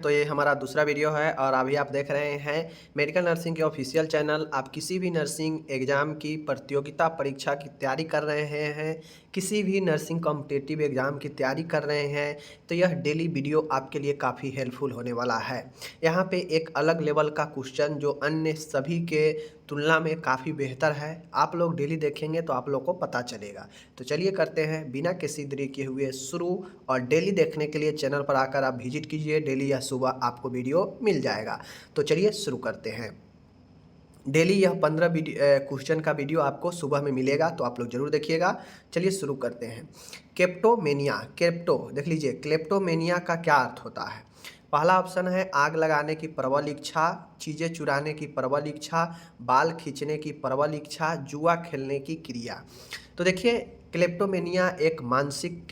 तो ये हमारा दूसरा वीडियो है और अभी आप देख रहे हैं मेडिकल नर्सिंग के ऑफिशियल चैनल। आप किसी भी नर्सिंग एग्ज़ाम की प्रतियोगिता परीक्षा की तैयारी कर रहे हैं, किसी भी नर्सिंग कॉम्पिटिटिव एग्ज़ाम की तैयारी कर रहे हैं, तो यह डेली वीडियो आपके लिए काफ़ी हेल्पफुल होने वाला है। यहाँ पे एक अलग लेवल का क्वेश्चन जो अन्य सभी के तुलना में काफ़ी बेहतर है, आप लोग डेली देखेंगे तो आप लोग को पता चलेगा। तो चलिए करते हैं बिना किसी देरी के हुए शुरू। और डेली देखने के लिए चैनल पर आकर आप विजिट कीजिए, डेली या सुबह आपको वीडियो मिल जाएगा। तो चलिए शुरू करते हैं। डेली यह 15 क्वेश्चन का वीडियो आपको सुबह में मिलेगा, तो आप लोग जरूर देखिएगा। चलिए शुरू करते हैं। क्लेप्टोमेनिया, क्लेप्टो देख लीजिए, क्लेप्टोमेनिया का क्या अर्थ होता है। पहला ऑप्शन है आग लगाने की प्रबल इच्छा, चीज़ें चुराने की प्रबल इच्छा, बाल खींचने की प्रबल इच्छा, जुआ खेलने की क्रिया। तो देखिए, क्लेप्टोमेनिया एक मानसिक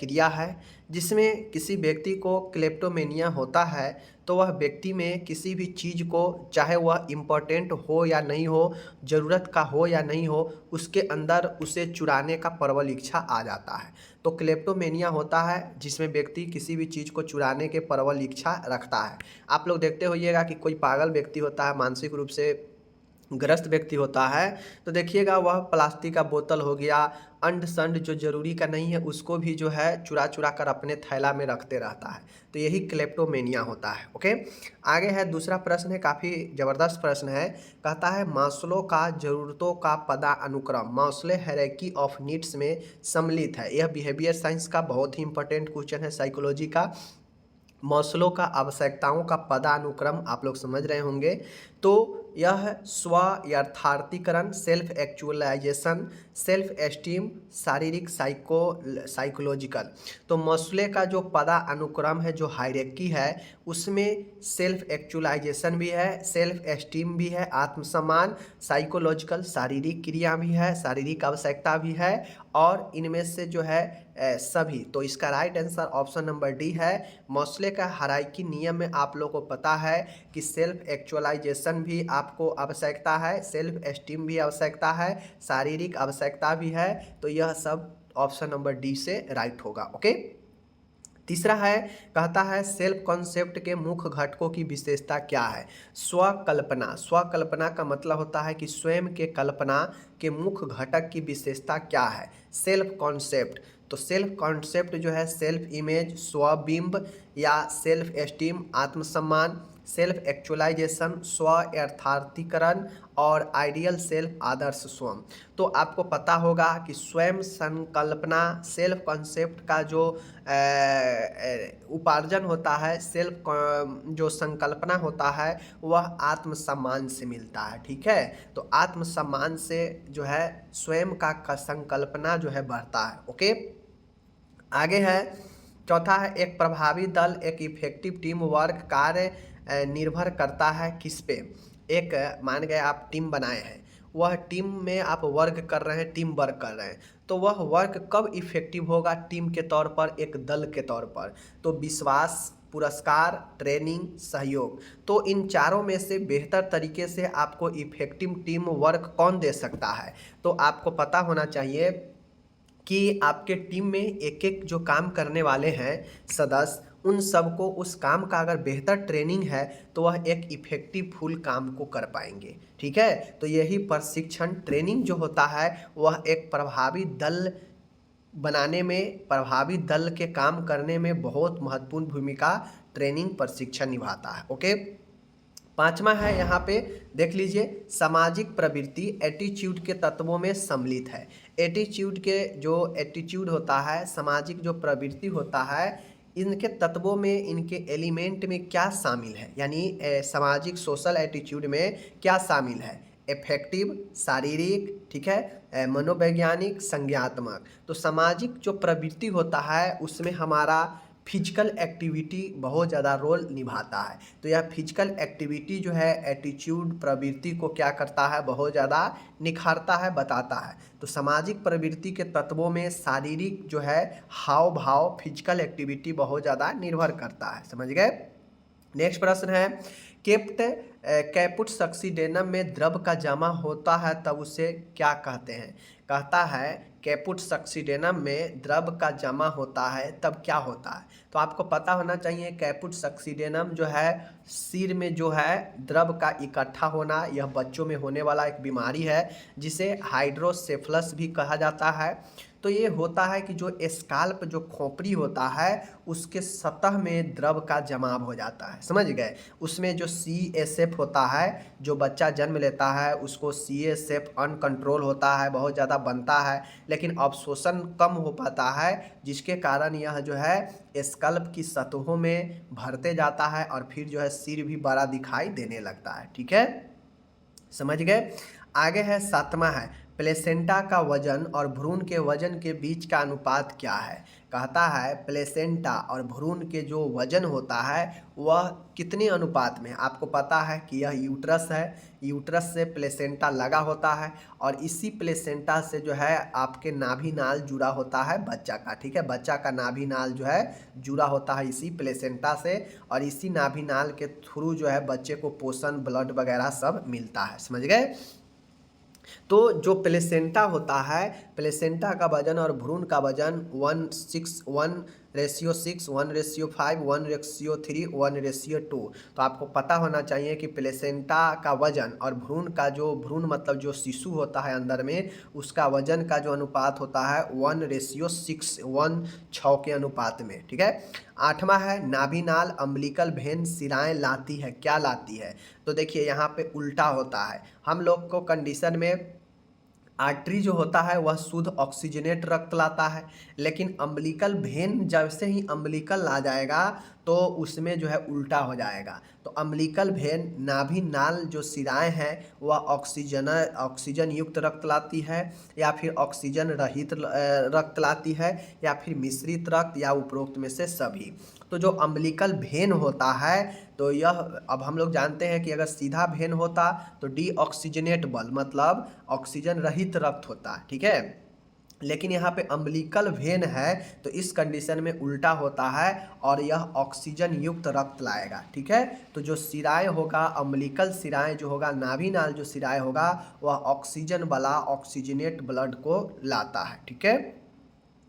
क्रिया है जिसमें किसी व्यक्ति को क्लेप्टोमेनिया होता है तो वह व्यक्ति में किसी भी चीज़ को, चाहे वह इम्पोर्टेंट हो या नहीं हो, ज़रूरत का हो या नहीं हो, उसके अंदर उसे चुराने का प्रबल इच्छा आ जाता है। तो क्लेप्टोमेनिया होता है जिसमें व्यक्ति किसी भी चीज़ को चुराने के प्रबल इच्छा रखता है। आप लोग देखते होइएगा कि कोई पागल व्यक्ति होता है, मानसिक रूप से ग्रस्त व्यक्ति होता है, तो देखिएगा वह प्लास्टिक का बोतल हो गया, अंड संड जो ज़रूरी का नहीं है उसको भी जो है चुरा चुरा कर अपने थैला में रखते रहता है। तो यही क्लेप्टोमेनिया होता है। ओके, आगे है दूसरा प्रश्न है, काफ़ी ज़बरदस्त प्रश्न है। कहता है मास्लो का ज़रूरतों का पदानुक्रम मास्लो हायरार्की ऑफ नीड्स में सम्मिलित है। यह बिहेवियर साइंस का बहुत ही इंपॉर्टेंट क्वेश्चन है, साइकोलॉजी का। मास्लो का आवश्यकताओं का पदानुक्रम आप लोग समझ रहे होंगे। तो यह स्व यथार्थीकरण, सेल्फ एक्चुअलाइजेशन, सेल्फ एस्टीम, शारीरिक साइकोलॉजिकल। तो मास्लो का जो पदानुक्रम है, जो हायरार्की है, उसमें सेल्फ एक्चुअलाइजेशन भी है, सेल्फ एस्टीम भी है, आत्मसम्मान, साइकोलॉजिकल शारीरिक क्रिया भी है, शारीरिक आवश्यकता भी है, और इनमें से जो है सभी। तो इसका right answer option number D है। मास्लो का हायरार्की नियम में आप लोग को पता है कि सेल्फ एक्चुअलाइजेशन भी आपको आवश्यकता है, सेल्फ एस्टीम भी आवश्यकता है, शारीरिक आवश्यकता भी है। तो यह सब ऑप्शन नंबर डी से राइट होगा। ओके, तीसरा है, कहता है सेल्फ कॉन्सेप्ट के मुख्य घटकों की विशेषता क्या है। स्वकल्पना, स्वकल्पना का मतलब होता है कि स्वयं के कल्पना के मुख्य घटक की विशेषता क्या है। सेल्फ कॉन्सेप्ट, तो सेल्फ कॉन्सेप्ट जो है सेल्फ इमेज, स्वबिंब या सेल्फ एस्टीम, आत्मसम्मान, सेल्फ एक्चुअलाइजेशन, स्व यथार्थीकरण, और आइडियल सेल्फ, आदर्श स्वयं। तो आपको पता होगा कि स्वयं संकल्पना, सेल्फ कॉन्सेप्ट का जो उपार्जन होता है, सेल्फ जो संकल्पना होता है, वह आत्मसम्मान से मिलता है। ठीक है, तो आत्मसम्मान से जो है स्वयं का संकल्पना जो है बढ़ता है। ओके, आगे है चौथा है, एक प्रभावी दल, एक इफेक्टिव टीम वर्क कार्य निर्भर करता है किस पे। एक मान गए आप टीम बनाए हैं, वह टीम में आप वर्क कर रहे हैं, टीम वर्क कर रहे हैं, तो वह वर्क कब इफेक्टिव होगा टीम के तौर पर, एक दल के तौर पर। तो विश्वास, पुरस्कार, ट्रेनिंग, सहयोग। तो इन चारों में से बेहतर तरीके से आपको इफेक्टिव टीम वर्क कौन दे सकता है। तो आपको पता होना चाहिए कि आपके टीम में एक एक जो काम करने वाले हैं सदस्य, उन सबको उस काम का अगर बेहतर ट्रेनिंग है तो वह एक इफेक्टिव फुल काम को कर पाएंगे। ठीक है, तो यही प्रशिक्षण ट्रेनिंग जो होता है वह एक प्रभावी दल बनाने में, प्रभावी दल के काम करने में बहुत महत्वपूर्ण भूमिका ट्रेनिंग प्रशिक्षण निभाता है। ओके, पांचवा है यहाँ पे देख लीजिए, सामाजिक प्रवृत्ति एटीट्यूड के तत्वों में सम्मिलित है। एटीट्यूड के जो एटीट्यूड होता है, सामाजिक जो प्रवृत्ति होता है, इनके तत्वों में, इनके एलिमेंट में क्या शामिल है, यानी सामाजिक सोशल एटीट्यूड में क्या शामिल है। इफेक्टिव, शारीरिक, ठीक है, मनोवैज्ञानिक, संज्ञात्मक। तो सामाजिक जो प्रवृत्ति होता है उसमें हमारा फिजिकल एक्टिविटी बहुत ज़्यादा रोल निभाता है। तो यह फिजिकल एक्टिविटी जो है एटीट्यूड प्रवृत्ति को क्या करता है, बहुत ज़्यादा निखारता है, बताता है। तो सामाजिक प्रवृत्ति के तत्वों में शारीरिक जो है हाव भाव, फिजिकल एक्टिविटी बहुत ज़्यादा निर्भर करता है। समझ गए। नेक्स्ट प्रश्न है, केप्ट कैपुट सक्सीडेनम में द्रव का जमा होता है तब उसे क्या कहते हैं। कहता है कैपुट सक्सीडेनम में द्रव का जमा होता है तब क्या होता है? तो आपको पता होना चाहिए कैपुट सक्सीडेनम जो है सिर में जो है द्रव का इकट्ठा होना, यह बच्चों में होने वाला एक बीमारी है जिसे हाइड्रोसेफलस भी कहा जाता है। तो ये होता है कि जो स्काल्प जो खोपड़ी होता है उसके सतह में द्रव का जमाव हो जाता है, समझ गए। उसमें जो CSF होता है, जो बच्चा जन्म लेता है उसको CSF अनकंट्रोल होता है, बहुत ज़्यादा बनता है, लेकिन अवशोषण कम हो पाता है, जिसके कारण यह जो है स्कल्प की सतहों में भरते जाता है और फिर जो है सिर भी बड़ा दिखाई देने लगता है। ठीक है, समझ गए। आगे है 7वां है प्लेसेंटा का वजन और भ्रूण के वजन के बीच का अनुपात क्या है? कहता है प्लेसेंटा और भ्रूण के जो वजन होता है वह कितने अनुपात में? आपको पता है कि यह यूट्रस है, यूट्रस से प्लेसेंटा लगा होता है और इसी प्लेसेंटा से जो है आपके नाभि नाल जुड़ा होता है बच्चा का। ठीक है, बच्चा का नाभि नाल जो है जुड़ा होता है इसी प्लेसेंटा से और इसी नाभि नाल के थ्रू जो है बच्चे को पोषण, ब्लड वगैरह सब मिलता है, समझ गए। तो जो प्लेसेंटा होता है, प्लेसेंटा का वजन और भ्रूण का वजन 1:6, 1:5, 1:3, 1:2। तो आपको पता होना चाहिए कि प्लेसेंटा का वजन और भ्रूण का जो भ्रूण मतलब जो शिशु होता है अंदर में उसका वजन का जो अनुपात होता है 1:6, 1:6 के अनुपात में। ठीक है। 8वां है नाभि नाल अम्बिलिकल वेन शिराएँ लाती है, क्या लाती है? तो देखिए यहाँ पे उल्टा होता है। हम लोग को कंडीशन में आर्टरी जो होता है वह शुद्ध ऑक्सीजनेट रक्त लाता है, लेकिन अम्बिलिकल वेन जब से ही अम्बिलिकल आ जाएगा तो उसमें जो है उल्टा हो जाएगा। तो अम्बिलिकल वेन नाभि नाल जो शिराएँ हैं वह ऑक्सीजन युक्त रक्त लाती है या फिर ऑक्सीजन रहित रक्त लाती है या फिर मिश्रित रक्त या उपरोक्त में से सभी। तो जो अम्बिलिकल वेन होता है तो यह अब हम लोग जानते हैं कि अगर सीधा वेन होता तो डीऑक्सीजनेटेबल मतलब ऑक्सीजन रहित रक्त होता है। ठीक है, लेकिन यहाँ पे अम्बिलिकल वेन है तो इस कंडीशन में उल्टा होता है और यह ऑक्सीजन युक्त रक्त लाएगा। ठीक है, तो जो शिराएँ होगा अम्बिलिकल शिराएँ जो होगा नाभि नाल जो शिराएँ होगा वह ऑक्सीजन वाला ऑक्सीजनेट ब्लड को लाता है। ठीक है।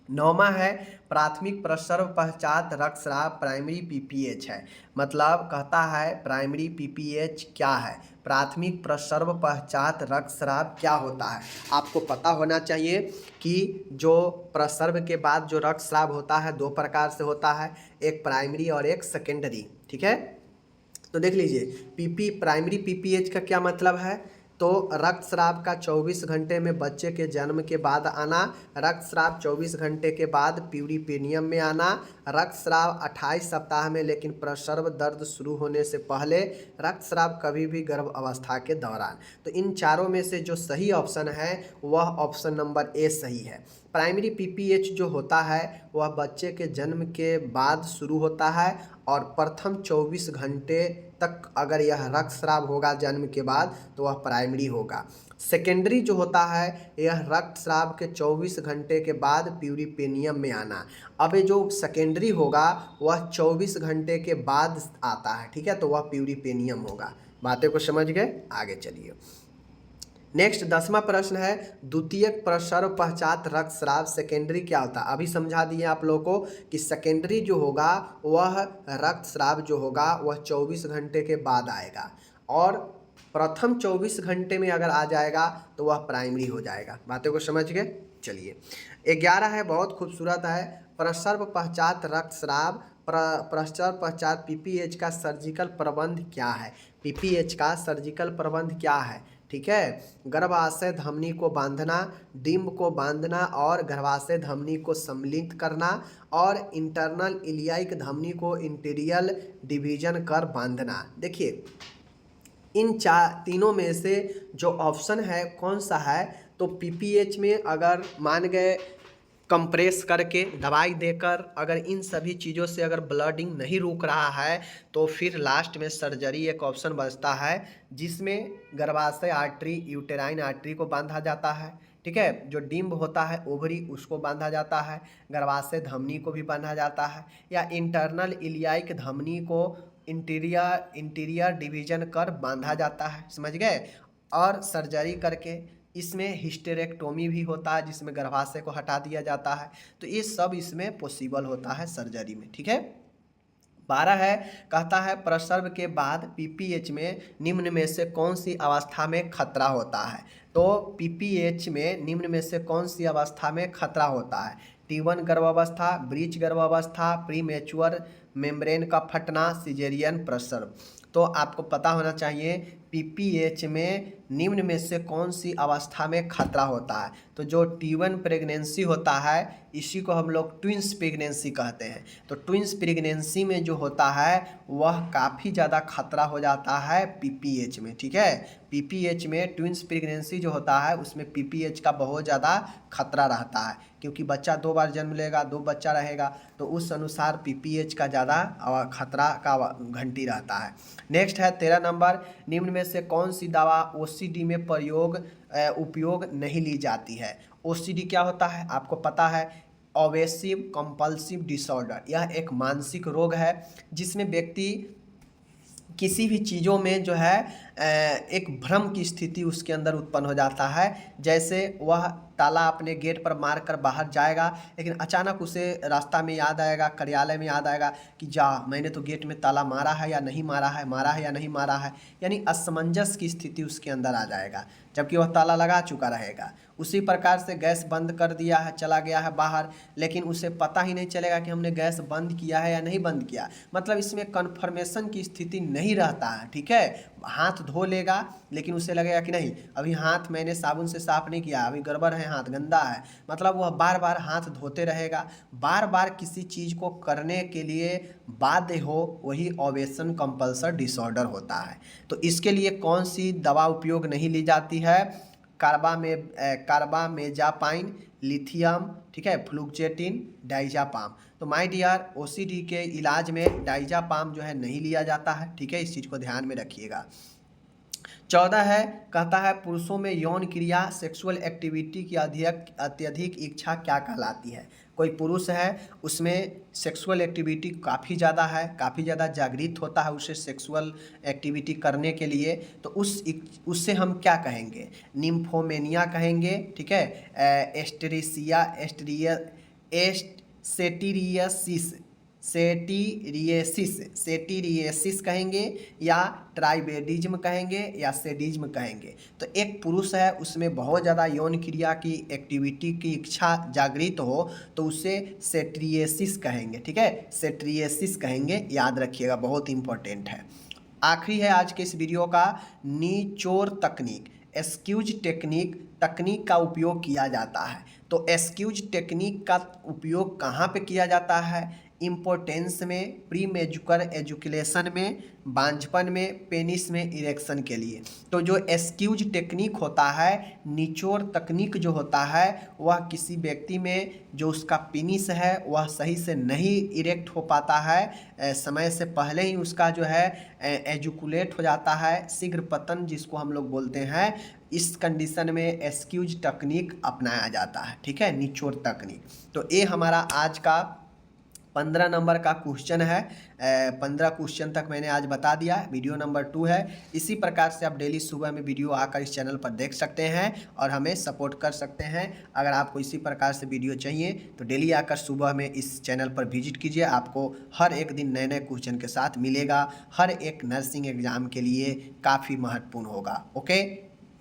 9वां है प्राथमिक प्रसव पश्चात रक्तस्राव प्राइमरी PPH है। मतलब कहता है प्राइमरी PPH क्या है? प्राथमिक प्रसव पश्चात रक्तस्राव क्या होता है? आपको पता होना चाहिए कि जो प्रसव के बाद जो रक्तस्राव होता है दो प्रकार से होता है, एक प्राइमरी और एक सेकेंडरी। ठीक है, तो देख लीजिए प्राइमरी PPH का क्या मतलब है? तो रक्तस्राव का 24 घंटे में बच्चे के जन्म के बाद आना, रक्तस्राव 24 घंटे के बाद प्यूरिपेनियम में आना, रक्तस्राव 28 सप्ताह में लेकिन प्रसव दर्द शुरू होने से पहले, रक्तस्राव कभी भी गर्भ अवस्था के दौरान। तो इन चारों में से जो सही ऑप्शन है वह ऑप्शन नंबर ए सही है। प्राइमरी PPH जो होता है वह बच्चे के जन्म के बाद शुरू होता है और प्रथम 24 घंटे तक अगर यह रक्तस्राव होगा जन्म के बाद तो वह प्राइमरी होगा। सेकेंडरी जो होता है यह रक्तस्राव के 24 घंटे के बाद प्यूरिपेनियम में आना। अब ये जो सेकेंडरी होगा वह 24 घंटे के बाद आता है। ठीक है, तो वह प्यूरिपेनियम होगा। बातें को समझ गए, आगे चलिए। नेक्स्ट 10वां प्रश्न है द्वितीयक प्रसव पश्चात रक्तस्राव सेकेंडरी क्या होता है? अभी समझा दिए आप लोगों को कि सेकेंडरी जो होगा वह रक्तस्राव जो होगा वह 24 घंटे के बाद आएगा और प्रथम 24 घंटे में अगर आ जाएगा तो वह प्राइमरी हो जाएगा। बातों को समझ गए, चलिए। 11 है बहुत खूबसूरत है प्रसव पश्चात रक्तस्राव प्रसव पश्चात PPH का सर्जिकल प्रबंध क्या है? PPH का सर्जिकल प्रबंध क्या है? ठीक है, गर्भाशय धमनी को बांधना, डिम्ब को बांधना और गर्भाशय धमनी को सम्मिलित करना और इंटरनल इलियाइक धमनी को इंटीरियर डिवीजन कर बांधना। देखिए इन तीनों में से जो ऑप्शन है कौन सा है? तो PPH में अगर मान गए कंप्रेस करके दवाई देकर अगर इन सभी चीज़ों से अगर ब्लडिंग नहीं रुक रहा है तो फिर लास्ट में सर्जरी एक ऑप्शन बचता है जिसमें गर्भाशय आर्टरी यूटेराइन आर्टरी को बांधा जाता है। ठीक है, जो डिम्ब होता है ओवरी उसको बांधा जाता है, गर्भाशय धमनी को भी बांधा जाता है या इंटरनल इलियाइक धमनी को इंटीरियर डिवीजन कर बांधा जाता है। समझ गए, और सर्जरी करके इसमें हिस्टेरेक्टोमी भी होता है जिसमें गर्भाशय को हटा दिया जाता है। तो ये सब इसमें पॉसिबल होता है सर्जरी में, ठीक है। 12 है, कहता है प्रसव के बाद पीपीएच में निम्न में से कौन सी अवस्था में खतरा होता है। तो पीपीएच में निम्न में से कौन सी अवस्था में खतरा होता है। T1 गर्भावस्था, ब्रीच गर्भावस्था, प्री मैच्योर मेम्ब्रेन का फटना, सिजेरियन प्रसव। तो आपको पता होना चाहिए पीपीएच में निम्न में से कौन सी अवस्था में खतरा होता है। तो जो T1 प्रेगनेंसी होता है इसी को हम लोग ट्विंस प्रेगनेंसी कहते हैं। तो ट्विंस प्रेगनेंसी में जो होता है वह काफ़ी ज़्यादा खतरा हो जाता है पीपीएच में, ठीक है। पीपीएच में ट्विंस प्रेगनेंसी जो होता है उसमें पीपीएच का बहुत ज़्यादा खतरा रहता है, क्योंकि बच्चा 2 बार जन्म लेगा, 2 बच्चा रहेगा, तो उस अनुसार पीपीएच का ज़्यादा खतरा का घंटी रहता है। नेक्स्ट है 13 नंबर, निम्न में से कौन सी दवा ओसीडी में उपयोग नहीं ली जाती है। ओसीडी क्या होता है आपको पता है, ऑब्सेसिव कंपल्सिव डिसऑर्डर। यह एक मानसिक रोग है जिसमें व्यक्ति किसी भी चीज़ों में जो है एक भ्रम की स्थिति उसके अंदर उत्पन्न हो जाता है। जैसे वह ताला अपने गेट पर मार कर बाहर जाएगा, लेकिन अचानक उसे रास्ता में याद आएगा, कार्यालय में याद आएगा कि जा मैंने तो गेट में ताला मारा है या नहीं मारा है, मारा है या नहीं मारा है, यानी असमंजस की स्थिति उसके अंदर आ जाएगा, जबकि वह ताला लगा चुका रहेगा। उसी प्रकार से गैस बंद कर दिया है, चला गया है बाहर, लेकिन उसे पता ही नहीं चलेगा कि हमने गैस बंद किया है या नहीं बंद किया, मतलब इसमें कन्फर्मेशन की स्थिति नहीं रहता है, ठीक है। हाथ धो लेगा लेकिन उसे लगेगा कि नहीं अभी हाथ मैंने साबुन से साफ नहीं किया, अभी गड़बड़ है, हाथ गंदा है, मतलब वह बार बार हाथ धोते रहेगा। बार बार किसी चीज़ को करने के लिए बाध्य हो, वही ऑब्सेशन कंपल्सन डिसऑर्डर होता है। तो इसके लिए कौन सी दवा उपयोग नहीं ली जाती है, कार्बामेजापाइन, लिथियम, ठीक है, फ्लुक्चेटिन, डाइजापाम। तो माय डियर ओसीडी के इलाज में डाइजापाम जो है नहीं लिया जाता है, ठीक है, इस चीज़ को ध्यान में रखिएगा। 14 है, कहता है पुरुषों में यौन क्रिया सेक्सुअल एक्टिविटी की अत्यधिक इच्छा क्या कहलाती है। कोई पुरुष है उसमें सेक्सुअल एक्टिविटी काफ़ी ज़्यादा है, काफ़ी ज़्यादा जागृत होता है उसे सेक्सुअल एक्टिविटी करने के लिए, तो उससे हम क्या कहेंगे, निम्फोमेनिया कहेंगे, ठीक है, सेटीरियसिस कहेंगे, या ट्राइबेडिज्म कहेंगे, या सेडिज्म कहेंगे। तो एक पुरुष है उसमें बहुत ज़्यादा यौन क्रिया की एक्टिविटी की इच्छा जागृत हो तो उसे सेट्रियसिस कहेंगे, ठीक है, सेट्रियसिस कहेंगे, याद रखिएगा, बहुत इंपॉर्टेंट है। आखिरी है आज के इस वीडियो का, निचोड़ तकनीक, एस्क्यूज तकनीक का उपयोग किया जाता है। तो एस्क्यूज टेक्निक का उपयोग कहाँ पे किया जाता है, इम्पोर्टेंस में, प्री मेजुकर एजुकेशन में, बांझपन में, पेनिस में इरेक्शन के लिए। तो जो एस्क्यूज टेक्निक होता है, निचोड़ तकनीक जो होता है, वह किसी व्यक्ति में जो उसका पेनिस है वह सही से नहीं इरेक्ट हो पाता है, समय से पहले ही उसका जो है एजुकुलेट हो जाता है, शीघ्र पतन जिसको हम लोग बोलते हैं, इस कंडीशन में एस्क्यूज तकनीक अपनाया जाता है, ठीक है, निचोड़ तकनीक। तो ये हमारा आज का 15 नंबर का क्वेश्चन है। 15 क्वेश्चन तक मैंने आज बता दिया। वीडियो नंबर 2 है। इसी प्रकार से आप डेली सुबह में वीडियो आकर इस चैनल पर देख सकते हैं और हमें सपोर्ट कर सकते हैं। अगर आपको इसी प्रकार से वीडियो चाहिए तो डेली आकर सुबह में इस चैनल पर विजिट कीजिए, आपको हर एक दिन नए नए क्वेश्चन के साथ मिलेगा। हर एक नर्सिंग एग्ज़ाम के लिए काफ़ी महत्वपूर्ण होगा। ओके,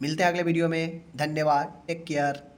मिलते हैं अगले वीडियो में। धन्यवाद, टेक केयर।